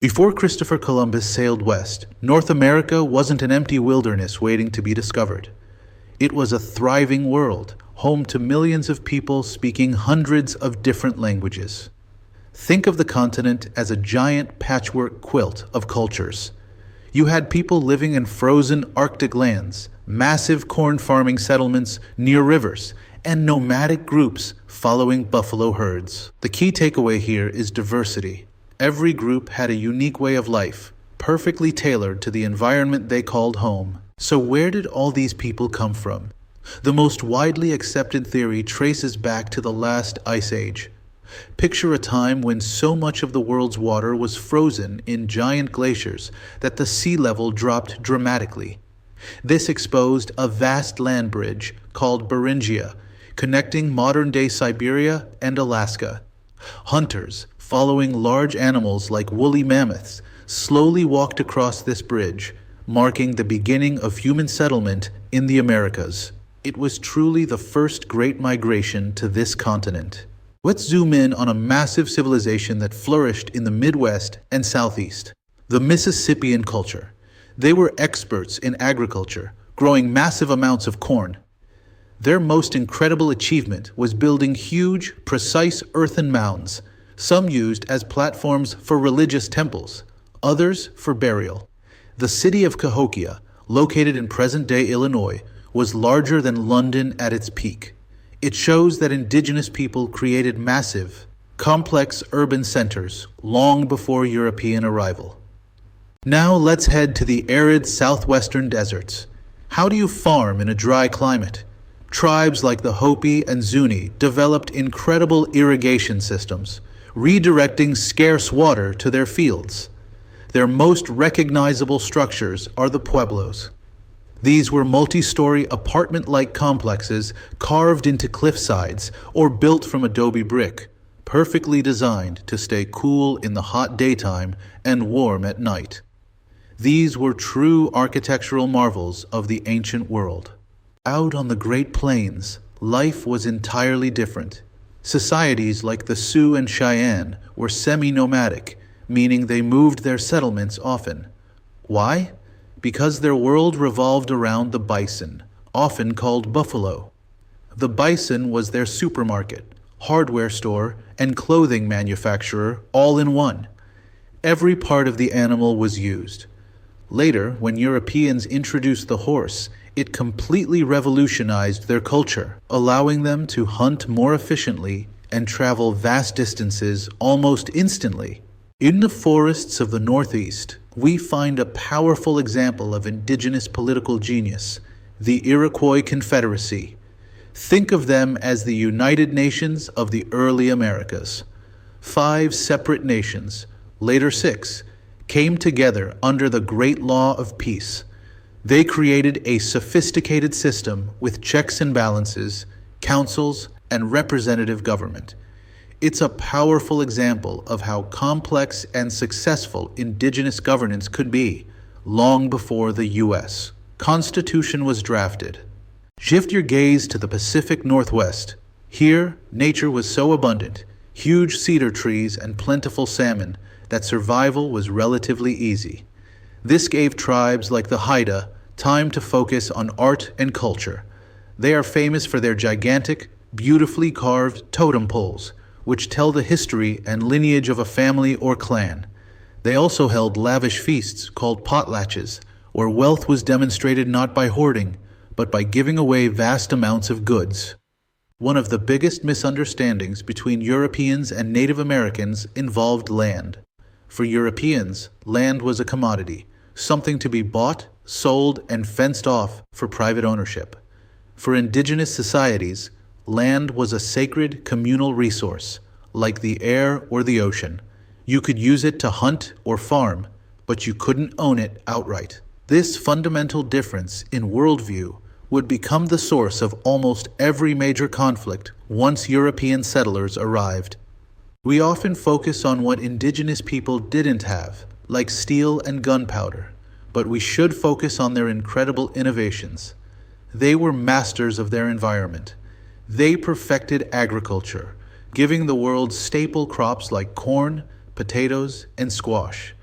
Before Christopher Columbus sailed west, North America wasn't an empty wilderness waiting to be discovered. It was a thriving world, home to millions of people speaking hundreds of different languages. Think of the continent as a giant patchwork quilt of cultures. You had people living in frozen Arctic lands, massive corn farming settlements near rivers, and nomadic groups following buffalo herds. The key takeaway here is diversity. Every group had a unique way of life, perfectly tailored to the environment they called home. So where did all these people come from? The most widely accepted theory traces back to the last ice age. Picture a time when so much of the world's water was frozen in giant glaciers that the sea level dropped dramatically. This exposed a vast land bridge called Beringia, connecting modern-day Siberia and Alaska. Hunters, following large animals like woolly mammoths, slowly walked across this bridge, marking the beginning of human settlement in the Americas. It was truly the first great migration to this continent. Let's zoom in on a massive civilization that flourished in the Midwest and Southeast, the Mississippian culture. They were experts in agriculture, growing massive amounts of corn. Their most incredible achievement was building huge, precise earthen mounds, some used as platforms for religious temples, others for burial. The city of Cahokia, located in present-day Illinois, was larger than London at its peak. It shows that indigenous people created massive, complex urban centers long before European arrival. Now let's head to the arid southwestern deserts. How do you farm in a dry climate? Tribes like the Hopi and Zuni developed incredible irrigation systems, redirecting scarce water to their fields. Their most recognizable structures are the pueblos. These were multi-story apartment-like complexes carved into cliff sides or built from adobe brick, perfectly designed to stay cool in the hot daytime and warm at night. These were true architectural marvels of the ancient world. Out on the Great Plains, life was entirely different. Societies like the Sioux and Cheyenne were semi-nomadic, meaning they moved their settlements often. Why? Because their world revolved around the bison, often called buffalo. The bison was their supermarket, hardware store, and clothing manufacturer all in one. Every part of the animal was used. Later, when Europeans introduced the horse, it completely revolutionized their culture, allowing them to hunt more efficiently and travel vast distances almost instantly. In the forests of the Northeast, we find a powerful example of indigenous political genius, the Iroquois Confederacy. Think of them as the United Nations of the early Americas. 5 separate nations, later 6, came together under the Great Law of Peace. They created a sophisticated system with checks and balances, councils, and representative government. It's a powerful example of how complex and successful indigenous governance could be, long before the U.S. Constitution was drafted. Shift your gaze to the Pacific Northwest. Here, nature was so abundant, huge cedar trees and plentiful salmon, that survival was relatively easy. This gave tribes like the Haida time to focus on art and culture. They are famous for their gigantic, beautifully carved totem poles, which tell the history and lineage of a family or clan. They also held lavish feasts called potlatches, where wealth was demonstrated not by hoarding, but by giving away vast amounts of goods. One of the biggest misunderstandings between Europeans and Native Americans involved land. For Europeans, land was a commodity, something to be bought, sold, and fenced off for private ownership. For indigenous societies, land was a sacred communal resource, like the air or the ocean. You could use it to hunt or farm, but you couldn't own it outright. This fundamental difference in worldview would become the source of almost every major conflict once European settlers arrived. We often focus on what indigenous people didn't have, like steel and gunpowder, but we should focus on their incredible innovations. They were masters of their environment. They perfected agriculture, giving the world staple crops like corn, potatoes, and squash.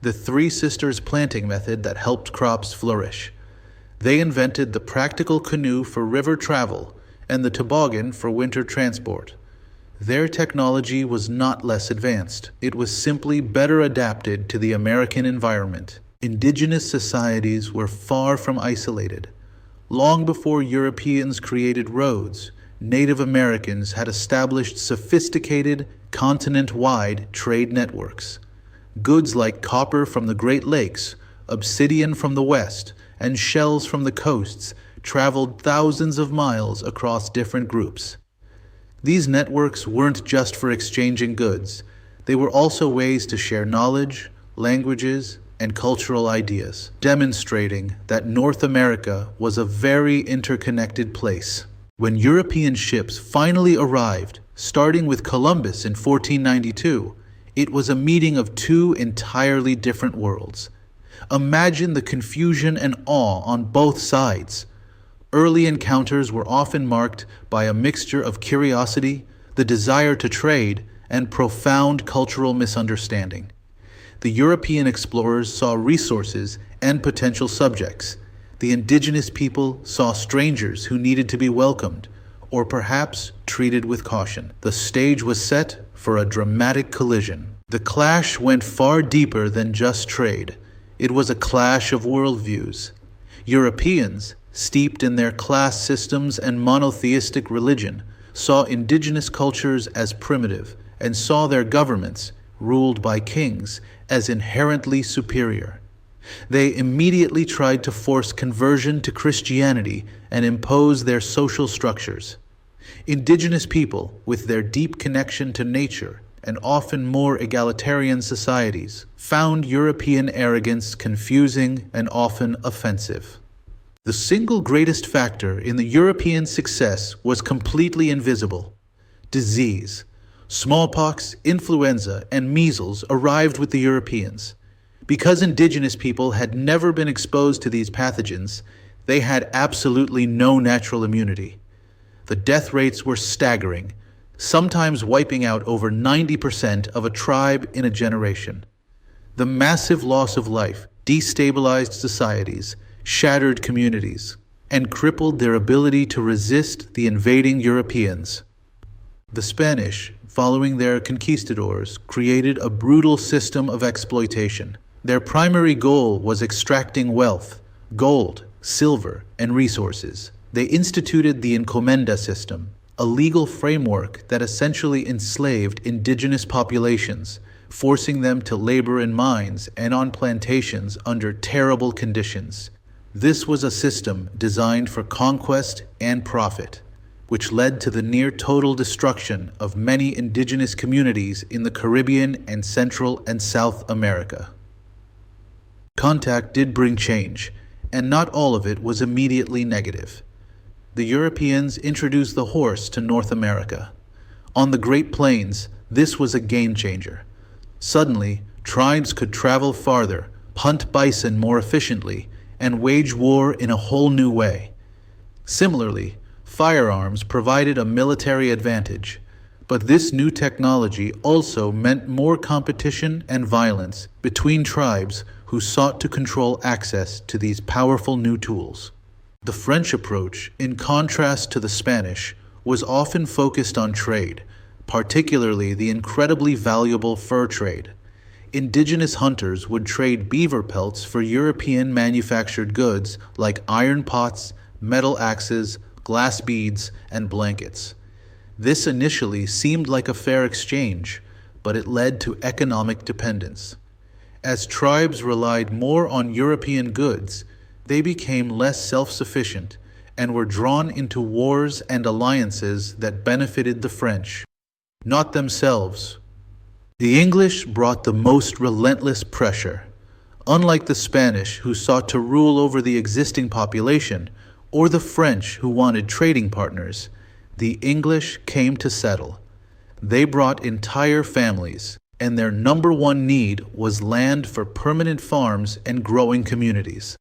the Three Sisters planting method that helped crops flourish. They invented the practical canoe for river travel and the toboggan for winter transport. Their technology was not less advanced. It was simply better adapted to the American environment. Indigenous societies were far from isolated. Long before Europeans created roads, Native Americans had established sophisticated, continent-wide trade networks. Goods like copper from the Great Lakes, obsidian from the west, and shells from the coasts traveled thousands of miles across different groups. These networks weren't just for exchanging goods. They were also ways to share knowledge, languages, and cultural ideas, demonstrating that North America was a very interconnected place. When European ships finally arrived, starting with Columbus in 1492, it was a meeting of two entirely different worlds. Imagine the confusion and awe on both sides. Early encounters were often marked by a mixture of curiosity, the desire to trade, and profound cultural misunderstanding. The European explorers saw resources and potential subjects. The indigenous people saw strangers who needed to be welcomed, or perhaps treated with caution. The stage was set for a dramatic collision. The clash went far deeper than just trade. It was a clash of worldviews. Europeans, steeped in their class systems and monotheistic religion, saw indigenous cultures as primitive and saw their governments, ruled by kings, as inherently superior. They immediately tried to force conversion to Christianity and impose their social structures. Indigenous people, with their deep connection to nature and often more egalitarian societies, found European arrogance confusing and often offensive. The single greatest factor in the European success was completely invisible: disease. Smallpox, influenza, and measles arrived with the Europeans. Because indigenous people had never been exposed to these pathogens, they had absolutely no natural immunity. The death rates were staggering, sometimes wiping out over 90% of a tribe in a generation. The massive loss of life destabilized societies, shattered communities, and crippled their ability to resist the invading Europeans. The Spanish, following their conquistadors, created a brutal system of exploitation. Their primary goal was extracting wealth, gold, silver, and resources. They instituted the encomenda system, a legal framework that essentially enslaved indigenous populations, forcing them to labor in mines and on plantations under terrible conditions. This was a system designed for conquest and profit, which led to the near-total destruction of many indigenous communities in the Caribbean and Central and South America. Contact did bring change, and not all of it was immediately negative. The Europeans introduced the horse to North America. On the Great Plains, this was a game-changer. Suddenly, tribes could travel farther, hunt bison more efficiently, and wage war in a whole new way. Similarly, firearms provided a military advantage, but this new technology also meant more competition and violence between tribes who sought to control access to these powerful new tools. The French approach, in contrast to the Spanish, was often focused on trade, particularly the incredibly valuable fur trade. Indigenous hunters would trade beaver pelts for European manufactured goods like iron pots, metal axes, glass beads, and blankets. This initially seemed like a fair exchange, but it led to economic dependence. As tribes relied more on European goods, they became less self-sufficient and were drawn into wars and alliances that benefited the French, not themselves. The English brought the most relentless pressure. Unlike the Spanish, who sought to rule over the existing population, or the French, who wanted trading partners, the English came to settle. They brought entire families, and their number one need was land for permanent farms and growing communities.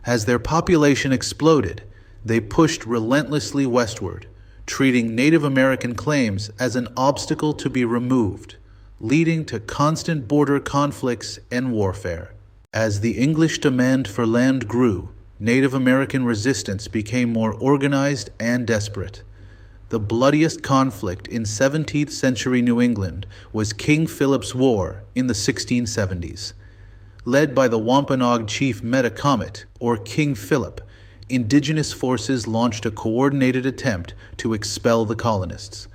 As their population exploded, they pushed relentlessly westward, treating Native American claims as an obstacle to be removed. leading to constant border conflicts and warfare. As the English demand for land grew, Native American resistance became more organized and desperate. The bloodiest conflict in 17th century New England was King Philip's War in the 1670s. Led by the Wampanoag chief Metacomet, or King Philip, Indigenous forces launched a coordinated attempt to expel the colonists.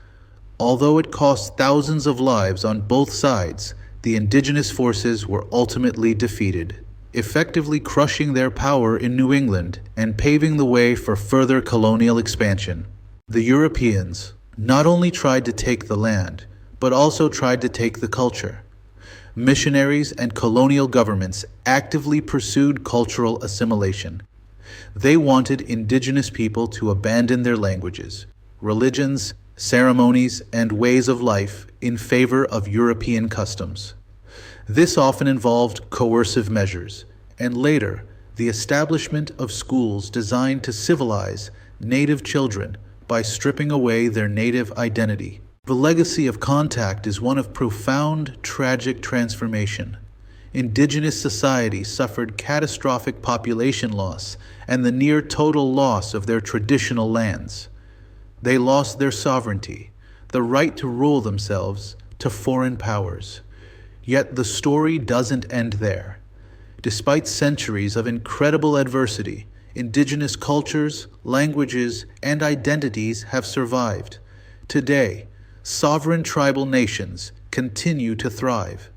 Although it cost thousands of lives on both sides, the Indigenous forces were ultimately defeated, effectively crushing their power in New England and paving the way for further colonial expansion. The Europeans not only tried to take the land, but also tried to take the culture. Missionaries and colonial governments actively pursued cultural assimilation. They wanted Indigenous people to abandon their languages, religions, ceremonies, and ways of life in favor of European customs. This often involved coercive measures, and later, the establishment of schools designed to civilize Native children by stripping away their Native identity. The legacy of contact is one of profound, tragic transformation. Indigenous society suffered catastrophic population loss and the near total loss of their traditional lands. They lost their sovereignty, the right to rule themselves, to foreign powers. Yet the story doesn't end there. Despite centuries of incredible adversity, Indigenous cultures, languages, and identities have survived. Today, sovereign tribal nations continue to thrive,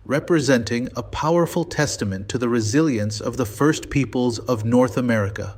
representing a powerful testament to the resilience of the first peoples of North America.